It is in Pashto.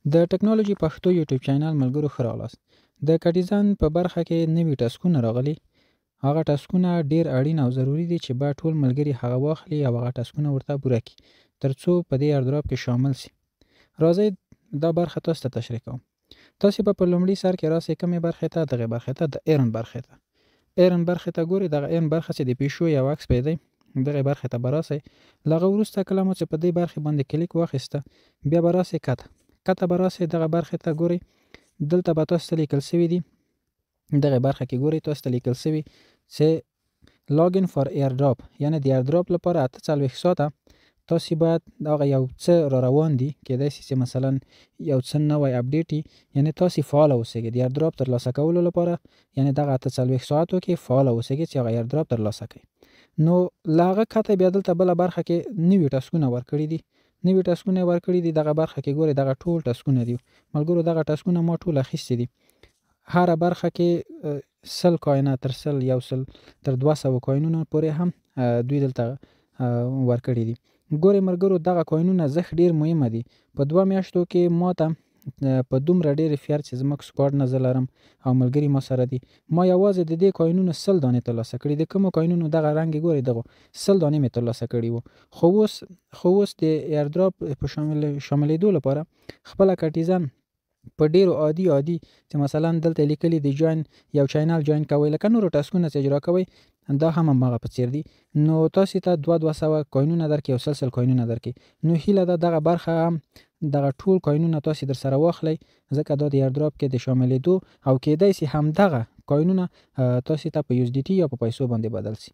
د ټکنالوژي پښتو یوټیوب چینل ملګرو ښه راغلاست. د کټیزن په برخه کې نوي ټاسکونه راغلي. هغه ټاسکونه ډیر اړین او ضروری دي چې باید ټول ملګري هغه واخلي او هغه ټاسکونه ورته پوره کړي ترڅو په دې ایردراپ کې شامل شي. راځئ دا برخه تاسو ته تشریح کوم. تاسو په لومړي سر کې راسئ کومې برخې ته؟ دغه برخې ته، د ایرن برخې ته. ایرن برخې ته ګورئ. دغه ایرن برخه چې د پیشو یو عکس پیدا دغه برخې ته براسئ. لغه وروسته کله مو چې په دې برخې باندې کلیک واخیسته بیا براسئ کته براسئ. دغه برخې ته ګورئ. دلته به تاسو ته لیکل شوي دي. دغه برخه کې ګورئ تاسو ته لیکل شوي چې لاګین فار ایردراپ، یعنی د ایردراپ لپاره 48 ساعته تاسو باید هغه یو څه را روان دي کېدای شي چې مثلا یو څه نوی اپډیټ یعنی تاسو فعال اوسئ د ایردراپ ترلاسه کولو لپاره، یعنی دغه 48 ساعتو کې فعال اوسئ چې هغه ایردراپ ترلاسه کړئ. نو لاغه کته بیا دلته بل برخه کې نوی ټاسکونه ورکړي دي. نوی ټاسکونه ورکړي دي. دغه برخه کې ګورئ دغه ټول ټاسکونه دي. ملګرو دغه ټاسکونه ما ټول اخیستي دي. هر برخه کې 100 کوینه تر 100 یو 100 تر 200 کوینونه پورې هم دوی دلته ورکړي دي. ګورئ ملګرو دغه کوینونه زخ ډیر مهمه دي. په 2 میاشتو کې ماته په دومره ډیر فیر چې زموږ سکواډ نه زلرم او ملګری ما سره دي، ما یوازې د دې کوینونو 100 دانې ترلاسه کړي. د کوم کوینونو دغه رنګ ګورئ دغه 100 دانې مې ترلاسه کړي وو. خو اوس د ایردراپ په شاملېدو لپاره خپل کټیزن په ډیرو عادي چې مثلا دلته لیکلي دی جوین یو چینل جوین کوئ لکه نورو ټاسکونه چې اجرا کوئ دا هم هغه په څیر دي. نو تاسو ته 200 کوینونه درکې او 100 کوینونه درکې. نو هیله ده دغه برخه هم دغه ټول کوینونه تاسو در سره واخلئ ځکه دا د ایردراپ کې د شاملېدو او کېدای شي هم دغه کوینونه تاسو ته په USDT یا په پیسو باندې بدل شي.